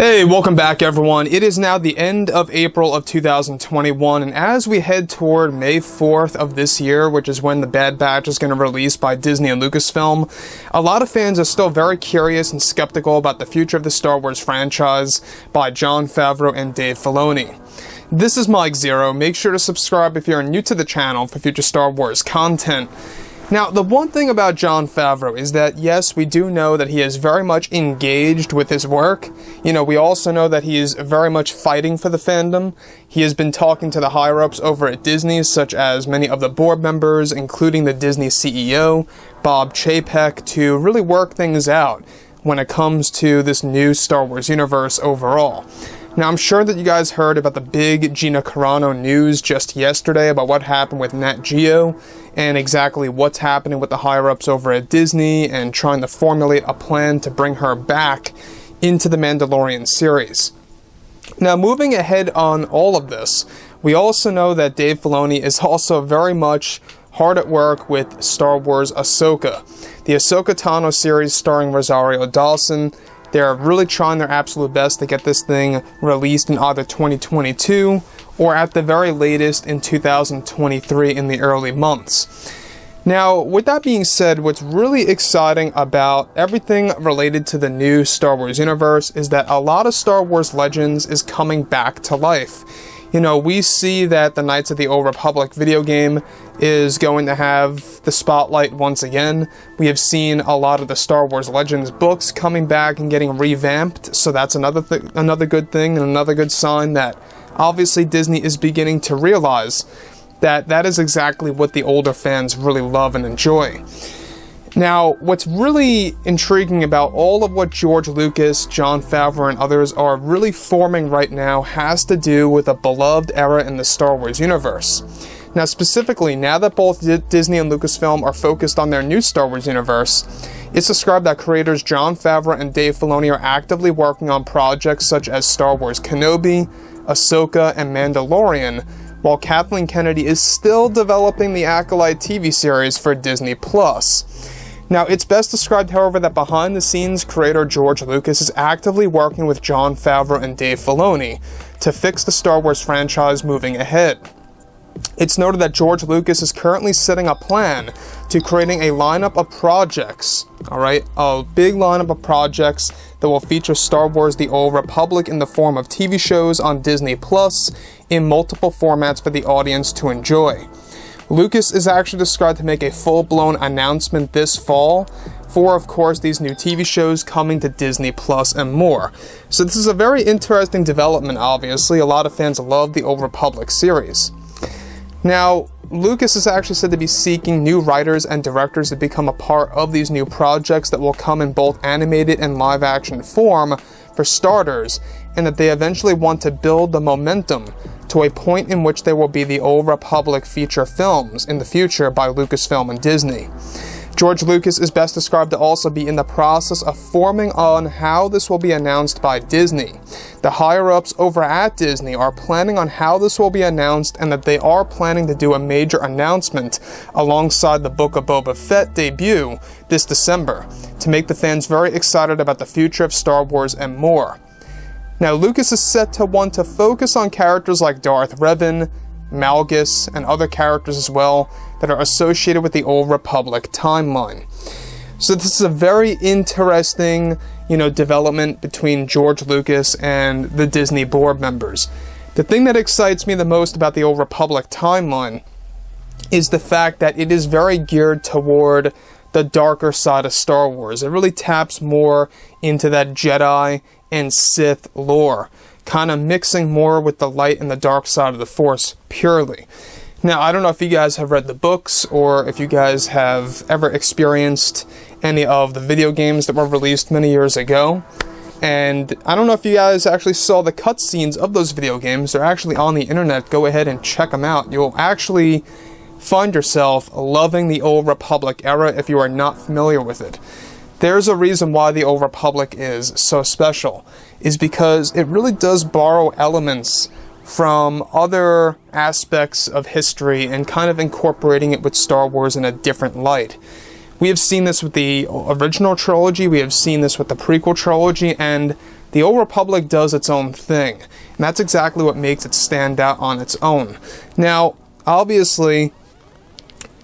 Hey, welcome back everyone. It is now the end of April of 2021, and as we head toward May 4th of this year, which is when The Bad Batch is going to release by Disney and Lucasfilm, a lot of fans are still very curious and skeptical about the future of the Star Wars franchise by Jon Favreau and Dave Filoni. This is Mike Zero. Make sure to subscribe if you're new to the channel for future Star Wars content. Now, the one thing about Jon Favreau is that, yes, we do know that he is very much engaged with his work. You know, we also know that he is very much fighting for the fandom. He has been talking to the higher-ups over at Disney, such as many of the board members, including the Disney CEO, Bob Chapek, to really work things out when it comes to this new Star Wars universe overall. Now, I'm sure that you guys heard about the big GINA CARANO news just yesterday about what happened with Nat Geo and exactly what's happening with the higher-ups over at Disney and trying to formulate a plan to bring her back into the Mandalorian series. Now, moving ahead on all of this, we also know that Dave Filoni is also very much hard at work with Star Wars Ahsoka. The Ahsoka Tano series starring Rosario Dawson. They're really trying their absolute best to get this thing released in either 2022 or at the very latest in 2023 in the early months. Now, with that being said, what's really exciting about everything related to the new Star Wars universe is that a lot of Star Wars Legends is coming back to life. You know, we see that the Knights of the Old Republic video game is going to have the spotlight once again. We have seen a lot of the Star Wars Legends books coming back and getting revamped, so that's another good thing and another good sign that obviously Disney is beginning to realize that that is exactly what the older fans really love and enjoy. Now, what's really intriguing about all of what George Lucas, Jon Favreau, and others are really forming right now has to do with a beloved era in the Star Wars universe. Now, specifically, now that both Disney and Lucasfilm are focused on their new Star Wars universe, it's described that creators Jon Favreau and Dave Filoni are actively working on projects such as Star Wars Kenobi, Ahsoka, and Mandalorian, while Kathleen Kennedy is still developing the Acolyte TV series for Disney+. Now, it's best described, however, that behind the scenes, creator George Lucas is actively working with Jon Favreau and Dave Filoni to fix the Star Wars franchise moving ahead. It's noted that George Lucas is currently setting a plan to creating a lineup of projects, a big lineup of projects that will feature Star Wars The Old Republic in the form of TV shows on Disney Plus in multiple formats for the audience to enjoy. Lucas is actually described to make a full-blown announcement this fall for, of course, these new TV shows coming to Disney Plus and more. So this is a very interesting development, obviously. A lot of fans love the Old Republic series. Now, Lucas is actually said to be seeking new writers and directors to become a part of these new projects that will come in both animated and live-action form for starters, and that they eventually want to build the momentum to a point in which there will be the Old Republic feature films in the future by Lucasfilm and Disney. George Lucas is best described to also be in the process of forming on how this will be announced by Disney. The higher-ups over at Disney are planning on how this will be announced, and that they are planning to do a major announcement alongside the Book of Boba Fett debut this December to make the fans very excited about the future of Star Wars and more. Now, Lucas is set to want to focus on characters like Darth Revan, Malgus, and other characters as well that are associated with the Old Republic timeline. So this is a very interesting, development between George Lucas and the Disney board members. The thing that excites me the most about the Old Republic timeline is the fact that it is very geared toward the darker side of Star Wars. It really taps more into that Jedi and Sith lore, kind of mixing more with the light and the dark side of the Force purely. Now, I don't know if you guys have read the books or if you guys have ever experienced any of the video games that were released many years ago, and I don't know if you guys actually saw the cutscenes of those video games. They're actually on the internet. Go ahead and check them out. You'll actually find yourself loving the Old Republic era if you are not familiar with it. There's a reason why the Old Republic is so special, is because it really does borrow elements from other aspects of history and kind of incorporating it with Star Wars in a different light. We have seen this with the original trilogy, we have seen this with the prequel trilogy, and The Old Republic does its own thing, and that's exactly what makes it stand out on its own. Now, obviously,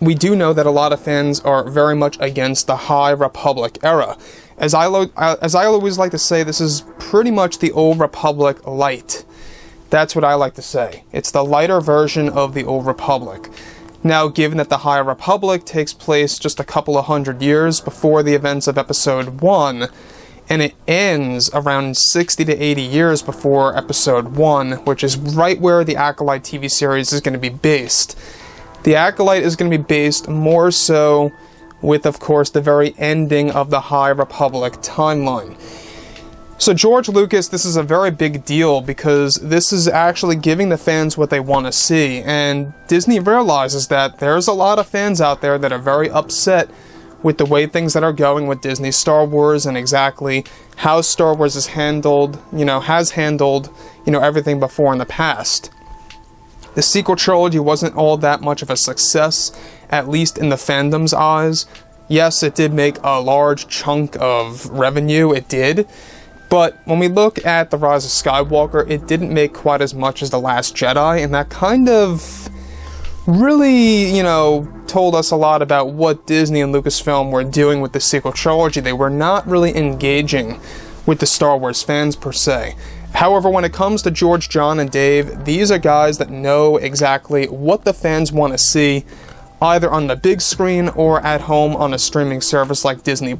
we do know that a lot of fans are very much against the High Republic era. As I always like to say, this is pretty much the Old Republic light. That's what I like to say. It's the lighter version of the Old Republic. Now, given that the High Republic takes place just a couple of hundred years before the events of Episode 1, and it ends around 60 to 80 years before Episode 1, which is right where the Acolyte TV series is going to be based. The Acolyte is going to be based more so with, of course, the very ending of the High Republic timeline. So George Lucas, this is a very big deal because this is actually giving the fans what they want to see, and Disney realizes that there's a lot of fans out there that are very upset with the way things that are going with Disney Star Wars and exactly how Star Wars is handled, has handled, everything before in the past. The sequel trilogy wasn't all that much of a success, at least in the fandom's eyes. Yes, it did make a large chunk of revenue, it did. But when we look at The Rise of Skywalker, it didn't make quite as much as The Last Jedi, and that kind of really, told us a lot about what Disney and Lucasfilm were doing with the sequel trilogy. They were not really engaging with the Star Wars fans, per se. However, when it comes to George, John, and Dave, these are guys that know exactly what the fans want to see, either on the big screen or at home on a streaming service like Disney+.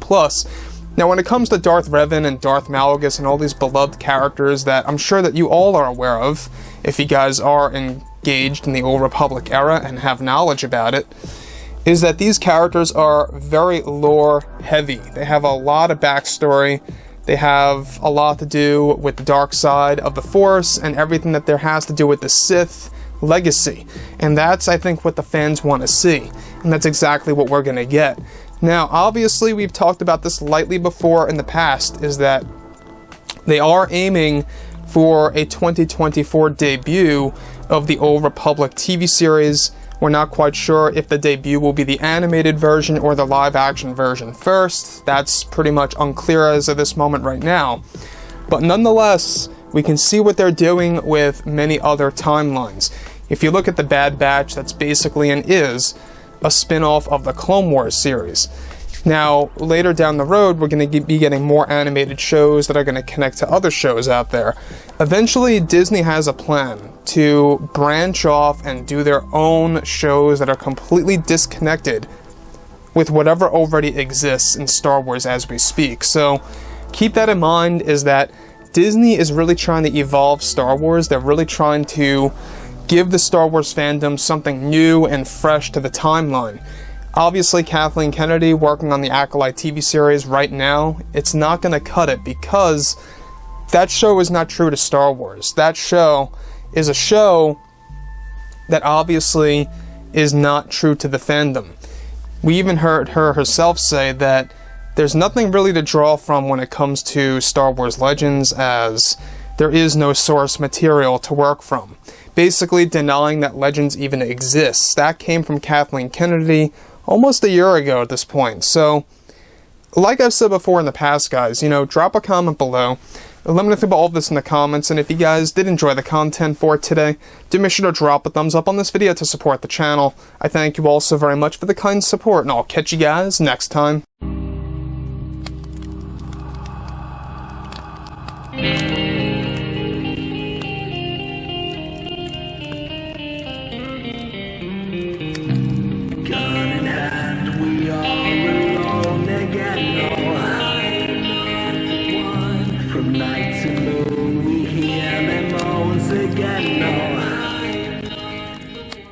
Now, when it comes to Darth Revan and Darth Malgus and all these beloved characters that I'm sure that you all are aware of, if you guys are engaged in the Old Republic era and have knowledge about it, is that these characters are very lore-heavy. They have a lot of backstory. They have a lot to do with the dark side of the Force and everything that there has to do with the Sith legacy. And that's, I think, what the fans want to see. And that's exactly what we're going to get. Now, obviously, we've talked about this lightly before in the past, is that they are aiming for a 2024 debut of the Old Republic TV series. We're not quite sure if the debut will be the animated version or the live-action version first. That's pretty much unclear as of this moment right now. But nonetheless, we can see what they're doing with many other timelines. If you look at the Bad Batch, that's basically and is a spin-off of the Clone Wars series. Now, later down the road, we're going to be getting more animated shows that are going to connect to other shows out there. Eventually, Disney has a plan to branch off and do their own shows that are completely disconnected with whatever already exists in Star Wars as we speak. So, keep that in mind, is that Disney is really trying to evolve Star Wars. They're really trying to give the Star Wars fandom something new and fresh to the timeline. Obviously, Kathleen Kennedy working on the Acolyte TV series right now, it's not going to cut it because that show is not true to Star Wars. That show is a show that obviously is not true to the fandom. We even heard her herself say that there's nothing really to draw from when it comes to Star Wars Legends, as there is no source material to work from. Basically denying that Legends even exists. That came from Kathleen Kennedy almost a year ago at this point. So, like I've said before in the past, guys, drop a comment below. Let me know about all of this in the comments, and if you guys did enjoy the content for today, do make sure to drop a thumbs up on this video to support the channel. I thank you all so very much for the kind support, and I'll catch you guys next time.